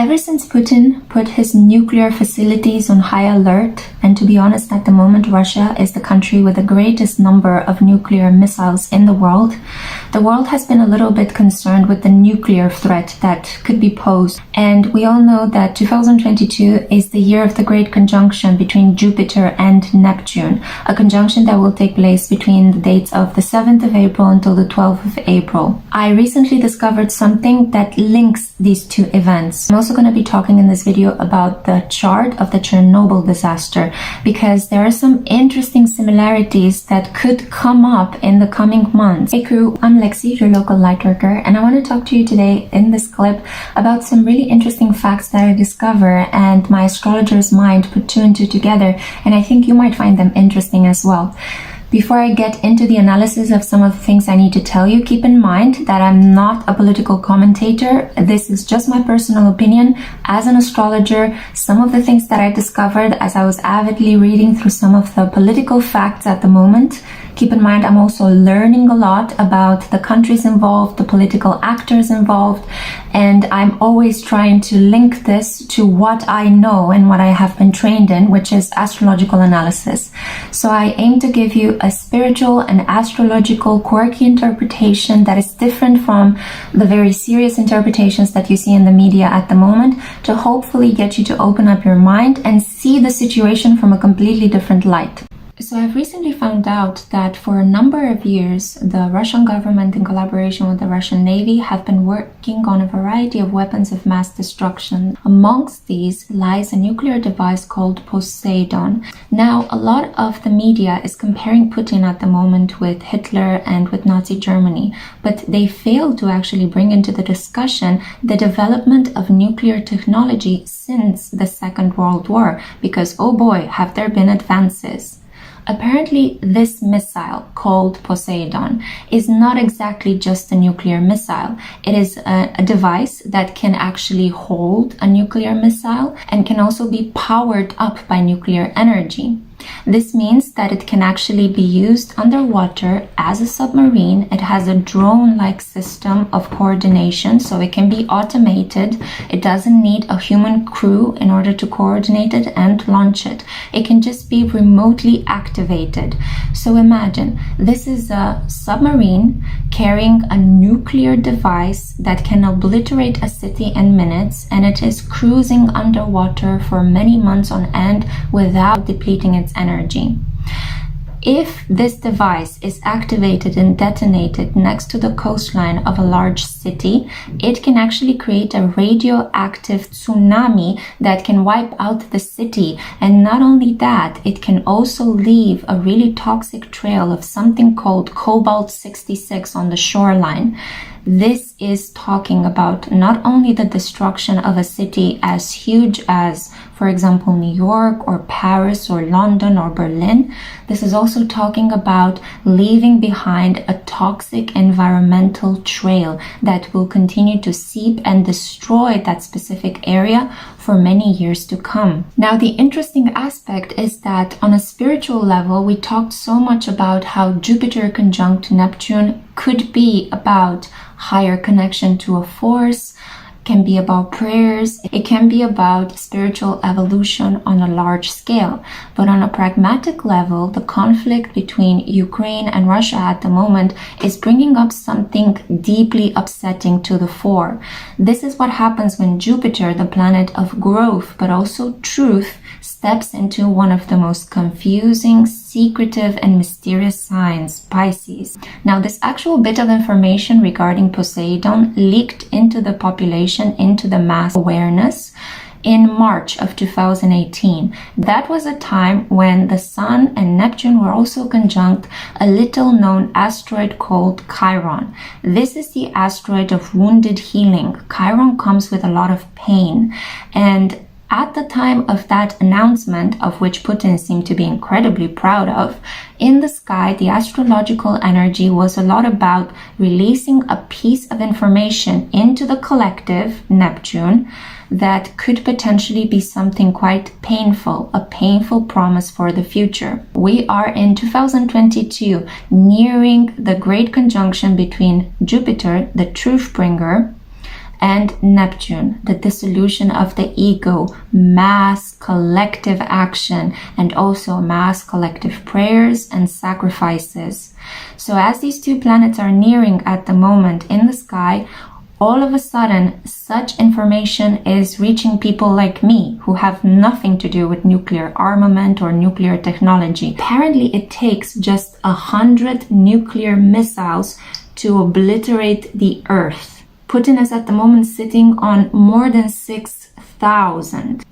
Ever since Putin put his nuclear facilities on high alert, and to be honest, at the moment Russia is the country with the greatest number of nuclear missiles in the world has been a little bit concerned with the nuclear threat that could be posed. And we all know that 2022 is the year of the great conjunction between Jupiter and Neptune, a conjunction that will take place between the dates of the 7th of April until the 12th of April. I recently discovered something that links these two events. I'm also going to be talking in this video about the chart of the Chernobyl disaster, because there are some interesting similarities that could come up in the coming months. Hey crew, I'm Lexi, your local lightworker, and I want to talk to you today in this clip about some really interesting facts that I discover and my astrologer's mind put two and two together, and I think you might find them interesting as well. Before I get into the analysis of some of the things I need to tell you, keep in mind that I'm not a political commentator. This is just my personal opinion as an astrologer. Some of the things that I discovered as I was avidly reading through some of the political facts at the moment. Keep in mind, I'm also learning a lot about the countries involved, the political actors involved, and I'm always trying to link this to what I know and what I have been trained in, which is astrological analysis. So I aim to give you a spiritual and astrological quirky interpretation that is different from the very serious interpretations that you see in the media at the moment, to hopefully get you to open up your mind and see the situation from a completely different light. So I've recently found out that for a number of years, the Russian government in collaboration with the Russian Navy have been working on a variety of weapons of mass destruction. Amongst these lies a nuclear device called Poseidon. Now, a lot of the media is comparing Putin at the moment with Hitler and with Nazi Germany, but they fail to actually bring into the discussion the development of nuclear technology since the Second World War, because oh boy, have there been advances. Apparently, this missile, called Poseidon, is not exactly just a nuclear missile. It is a device that can actually hold a nuclear missile and can also be powered up by nuclear energy. This means that it can actually be used underwater as a submarine. It has a drone-like system of coordination, so it can be automated. It doesn't need a human crew in order to coordinate it and launch it. It can just be remotely activated. So imagine, this is a submarine carrying a nuclear device that can obliterate a city in minutes, and it is cruising underwater for many months on end without depleting its energy. If this device is activated and detonated next to the coastline of a large city, it can actually create a radioactive tsunami that can wipe out the city. And not only that, it can also leave a really toxic trail of something called cobalt-66 on the shoreline. This is talking about not only the destruction of a city as huge as, for example, New York or Paris or London or Berlin. This is also talking about leaving behind a toxic environmental trail that will continue to seep and destroy that specific area for many years to come. Now, the interesting aspect is that on a spiritual level, we talked so much about how Jupiter conjunct Neptune could be about higher connection to a force, can be about prayers, it can be about spiritual evolution on a large scale. But on a pragmatic level, the conflict between Ukraine and Russia at the moment is bringing up something deeply upsetting to the fore. This is what happens when Jupiter, the planet of growth but also truth, steps into one of the most confusing, secretive and mysterious signs, Pisces. Now, this actual bit of information regarding Poseidon leaked into the population, into the mass awareness in March of 2018. That was a time when the Sun and Neptune were also conjunct a little known asteroid called Chiron. This is the asteroid of wounded healing. Chiron comes with a lot of pain, and at the time of that announcement, of which Putin seemed to be incredibly proud of, in the sky, the astrological energy was a lot about releasing a piece of information into the collective, Neptune, that could potentially be something quite painful, a painful promise for the future. We are in 2022, nearing the great conjunction between Jupiter, the truth bringer, and Neptune, the dissolution of the ego, mass collective action, and also mass collective prayers and sacrifices. So as these two planets are nearing at the moment in the sky, all of a sudden, such information is reaching people like me who have nothing to do with nuclear armament or nuclear technology. Apparently, it takes just 100 nuclear missiles to obliterate the Earth. Putin is at the moment sitting on more than 6,000.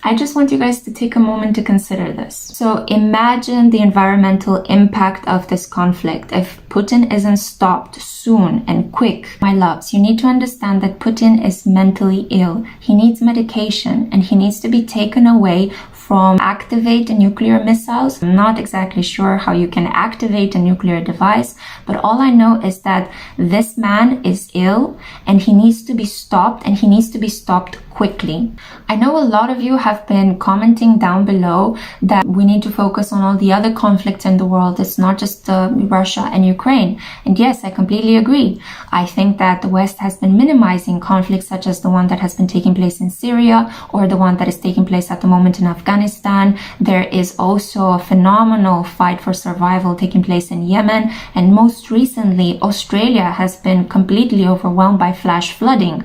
I just want you guys to take a moment to consider this. So imagine the environmental impact of this conflict if Putin isn't stopped soon and quick. My loves, you need to understand that Putin is mentally ill. He needs medication and he needs to be taken away from activate nuclear missiles. I'm not exactly sure how you can activate a nuclear device, but all I know is that this man is ill and he needs to be stopped, and he needs to be stopped quickly. I know a lot of you have been commenting down below that we need to focus on all the other conflicts in the world. It's not just Russia and Ukraine. And yes, I completely agree. I think that the West has been minimizing conflicts such as the one that has been taking place in Syria or the one that is taking place at the moment in Afghanistan. There is also a phenomenal fight for survival taking place in Yemen. And most recently, Australia has been completely overwhelmed by flash flooding.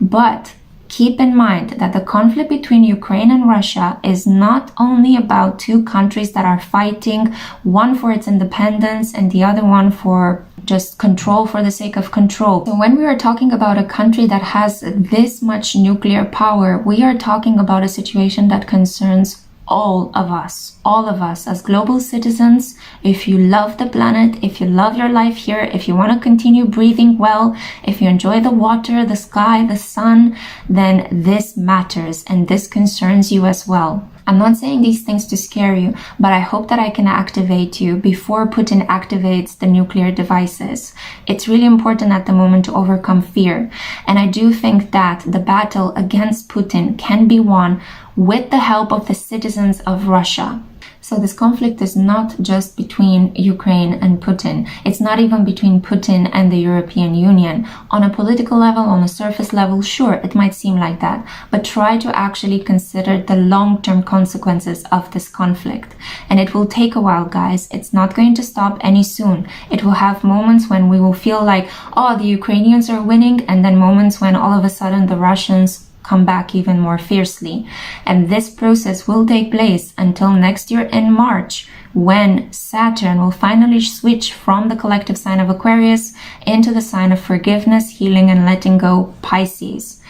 But keep in mind that the conflict between Ukraine and Russia is not only about two countries that are fighting, one for its independence and the other one for just control for the sake of control. So when we are talking about a country that has this much nuclear power, we are talking about a situation that concerns all of us as global citizens. If you love the planet, if you love your life here, if you want to continue breathing well, if you enjoy the water, the sky, the sun, then this matters and this concerns you as well. I'm not saying these things to scare you, but I hope that I can activate you before Putin activates the nuclear devices. It's really important at the moment to overcome fear. And I do think that the battle against Putin can be won with the help of the citizens of Russia. So this conflict is not just between Ukraine and Putin. It's not even between Putin and the European Union. On a political level, on a surface level, sure, it might seem like that. But try to actually consider the long-term consequences of this conflict. And it will take a while, guys. It's not going to stop any soon. It will have moments when we will feel like, oh, the Ukrainians are winning, and then moments when all of a sudden the Russians come back even more fiercely. And this process will take place until next year in March, when Saturn will finally switch from the collective sign of Aquarius into the sign of forgiveness, healing, and letting go, Pisces.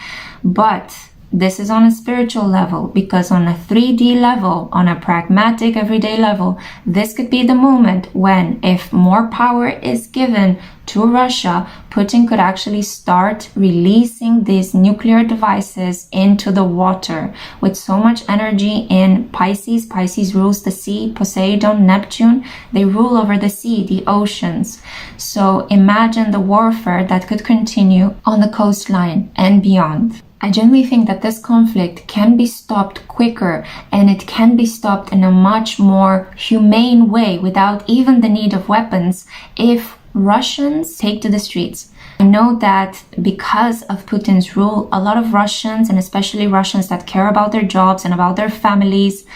But this is on a spiritual level, because on a 3D level, on a pragmatic everyday level, this could be the moment when, if more power is given to Russia, Putin could actually start releasing these nuclear devices into the water with so much energy in Pisces. Pisces rules the sea. Poseidon, Neptune, they rule over the sea, the oceans. So imagine the warfare that could continue on the coastline and beyond. I genuinely think that this conflict can be stopped quicker, and it can be stopped in a much more humane way without even the need of weapons if Russians take to the streets. I know that because of Putin's rule, a lot of Russians, and especially Russians that care about their jobs and about their families,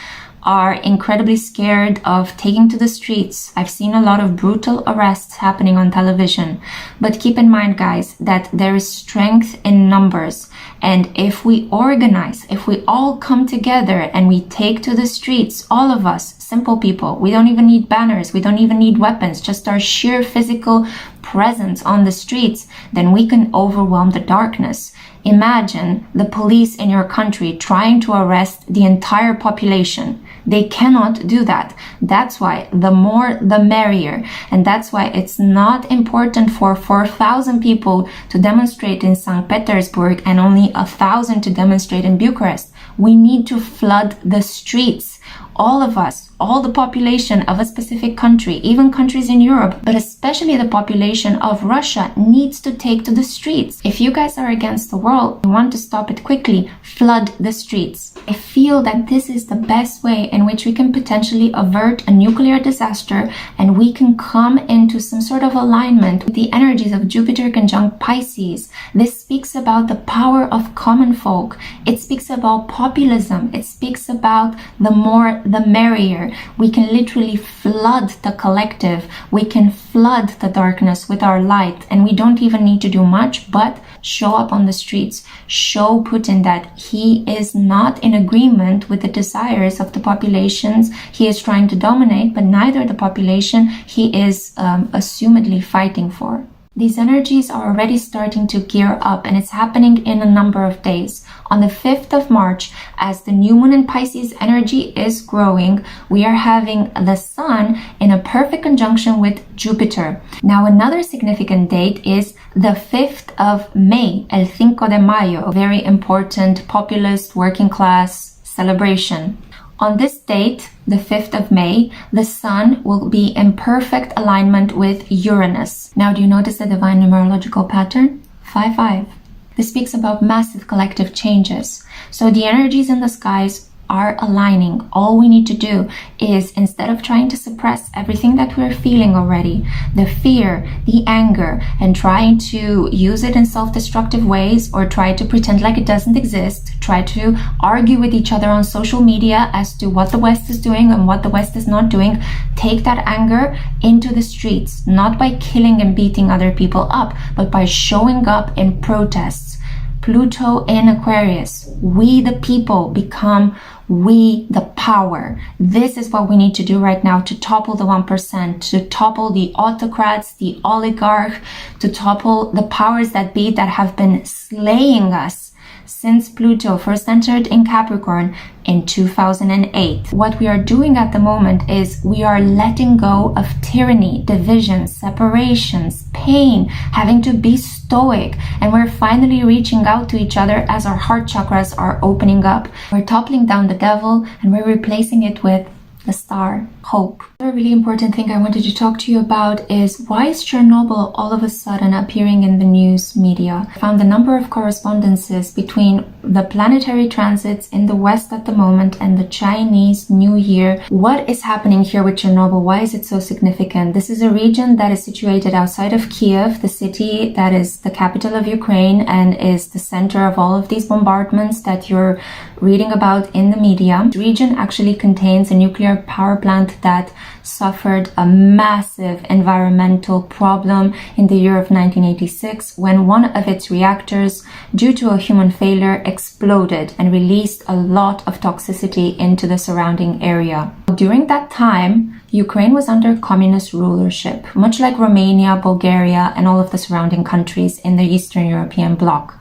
are incredibly scared of taking to the streets. I've seen a lot of brutal arrests happening on television. But keep in mind, guys, that there is strength in numbers. And if we organize, if we all come together and we take to the streets, all of us, simple people, we don't even need banners, we don't even need weapons, just our sheer physical presence on the streets, then we can overwhelm the darkness. Imagine the police in your country trying to arrest the entire population. They cannot do that. That's why the more the merrier. And that's why it's not important for 4,000 people to demonstrate in St. Petersburg and only 1,000 to demonstrate in Bucharest. We need to flood the streets. All of us, all the population of a specific country, even countries in Europe, but especially the population of Russia, needs to take to the streets. If you guys are against the world, you want to stop it quickly, flood the streets. I feel that this is the best way in which we can potentially avert a nuclear disaster, and we can come into some sort of alignment with the energies of Jupiter conjunct Pisces. This speaks about the power of common folk. It speaks about populism. It speaks about the more the merrier. We can literally flood the collective. We can flood the darkness with our light, and we don't even need to do much but show up on the streets, show Putin that he is not in agreement with the desires of the populations he is trying to dominate, but neither the population he is assumedly fighting for. These energies are already starting to gear up, and it's happening in a number of days. On the 5th of March, as the new moon in Pisces energy is growing, we are having the Sun in a perfect conjunction with Jupiter. Now, another significant date is the 5th of May, El Cinco de Mayo, a very important populist working class celebration. On this date, the 5th of May, the Sun will be in perfect alignment with Uranus. Now, do you notice the divine numerological pattern? 5-5. This speaks about massive collective changes. So the energies in the skies are aligning. All we need to do is, instead of trying to suppress everything that we're feeling already, the fear, the anger, and trying to use it in self-destructive ways, or try to pretend like it doesn't exist, try to argue with each other on social media as to what the West is doing and what the West is not doing, take that anger into the streets, not by killing and beating other people up, but by showing up in protests. Pluto in Aquarius, we the people become we the power. This is what we need to do right now to topple the 1%, to topple the autocrats, the oligarch, to topple the powers that be that have been slaying us since Pluto first entered in Capricorn in 2008. What we are doing at the moment is we are letting go of tyranny, divisions, separations, pain, having to be stoic, and we're finally reaching out to each other as our heart chakras are opening up. We're toppling down the devil and we're replacing it with the star, hope. Another really important thing I wanted to talk to you about is, why is Chernobyl all of a sudden appearing in the news media? I found a number of correspondences between the planetary transits in the West at the moment and the Chinese New Year. What is happening here with Chernobyl? Why is it so significant? This is a region that is situated outside of Kiev, the city that is the capital of Ukraine and is the center of all of these bombardments that you're reading about in the media. This region actually contains a nuclear power plant that suffered a massive environmental problem in the year of 1986 when one of its reactors, due to a human failure, exploded and released a lot of toxicity into the surrounding area. During that time, Ukraine was under communist rulership, much like Romania, Bulgaria, and all of the surrounding countries in the Eastern European bloc.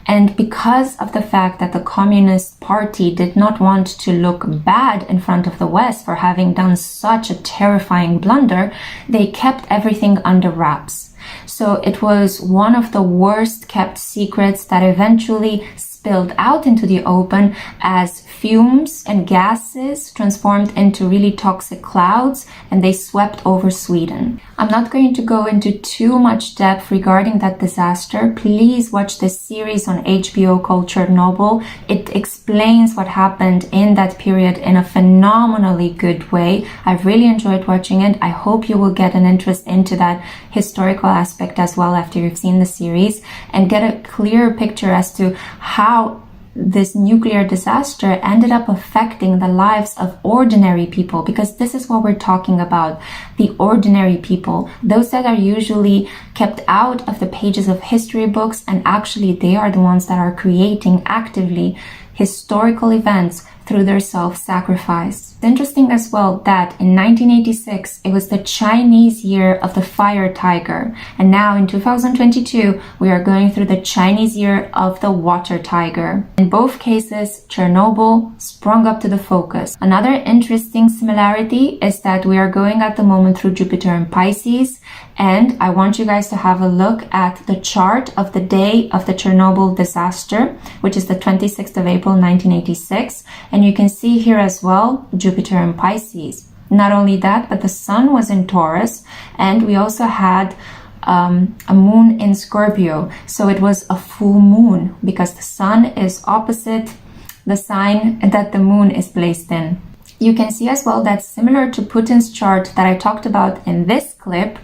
And because of the fact that the Communist Party did not want to look bad in front of the West for having done such a terrifying blunder, they kept everything under wraps. So it was one of the worst kept secrets that eventually spilled out into the open as fumes and gases transformed into really toxic clouds, and they swept over Sweden. I'm not going to go into too much depth regarding that disaster. Please watch this series on HBO called Chernobyl. It explains what happened in that period in a phenomenally good way. I've really enjoyed watching it. I hope you will get an interest into that historical aspect as well after you've seen the series and get a clearer picture as to how this nuclear disaster ended up affecting the lives of ordinary people, because this is what we're talking about. The ordinary people, those that are usually kept out of the pages of history books, and actually they are the ones that are creating actively historical events through their self-sacrifice. It's interesting as well that in 1986, it was the Chinese year of the fire tiger. And now in 2022, we are going through the Chinese year of the water tiger. In both cases, Chernobyl sprung up to the focus. Another interesting similarity is that we are going at the moment through Jupiter in Pisces. And I want you guys to have a look at the chart of the day of the Chernobyl disaster, which is the 26th of April, 1986. And you can see here as well, Jupiter in Pisces. Not only that, but the sun was in Taurus, and we also had a moon in Scorpio. So it was a full moon because the sun is opposite the sign that the moon is placed in. You can see as well that similar to Putin's chart that I talked about in this clip,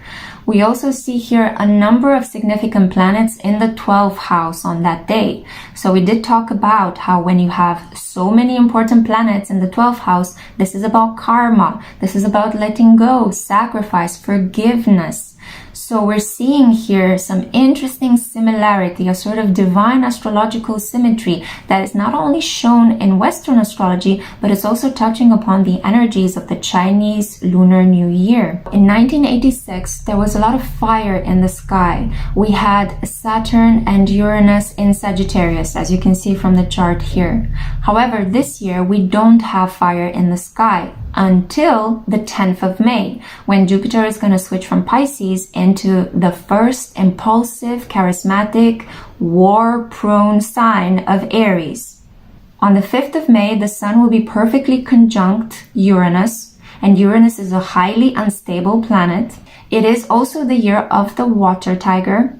we also see here a number of significant planets in the 12th house on that day. So we did talk about how when you have so many important planets in the 12th house, this is about karma. This is about letting go, sacrifice, forgiveness. So we're seeing here some interesting similarity, a sort of divine astrological symmetry that is not only shown in Western astrology, but it's also touching upon the energies of the Chinese Lunar New Year. In 1986, there was a lot of fire in the sky. We had Saturn and Uranus in Sagittarius, as you can see from the chart here. However, this year we don't have fire in the sky until the 10th of May, when Jupiter is going to switch from Pisces into the first impulsive, charismatic, war-prone sign of Aries. On the 5th of May, the Sun will be perfectly conjunct Uranus, and Uranus is a highly unstable planet. It is also the year of the water tiger.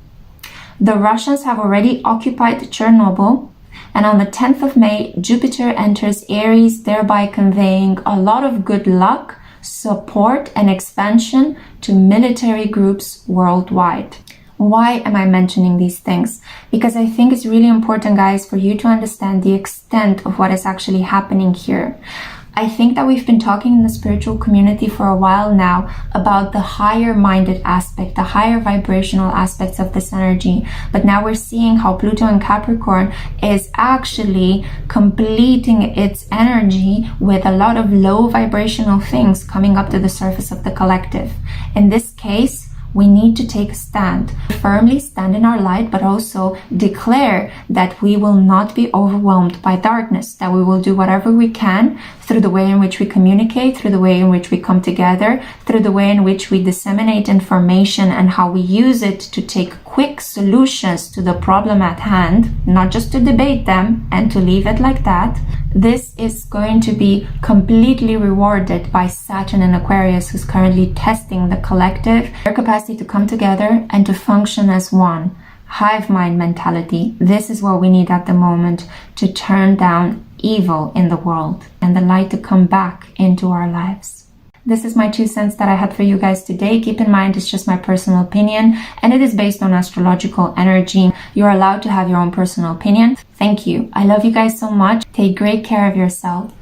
The Russians have already occupied Chernobyl. And on the 10th of May, Jupiter enters Aries, thereby conveying a lot of good luck, support, and expansion to military groups worldwide. Why am I mentioning these things? Because I think it's really important, guys, for you to understand the extent of what is actually happening here. I think that we've been talking in the spiritual community for a while now about the higher minded aspect, the higher vibrational aspects of this energy. But now we're seeing how Pluto in Capricorn is actually completing its energy with a lot of low vibrational things coming up to the surface of the collective. In this case, we need to take a stand, firmly stand in our light, but also declare that we will not be overwhelmed by darkness, that we will do whatever we can through the way in which we communicate, through the way in which we come together, through the way in which we disseminate information and how we use it to take quick solutions to the problem at hand, not just to debate them and to leave it like that. This is going to be completely rewarded by Saturn in Aquarius, who's currently testing the collective, their capacity to come together and to function as one. Hive mind mentality. This is what we need at the moment to turn down evil in the world and the light to come back into our lives. This is my 2 cents that I had for you guys today. Keep in mind, it's just my personal opinion and it is based on astrological energy. You're allowed to have your own personal opinion. Thank you. I love you guys so much. Take great care of yourself.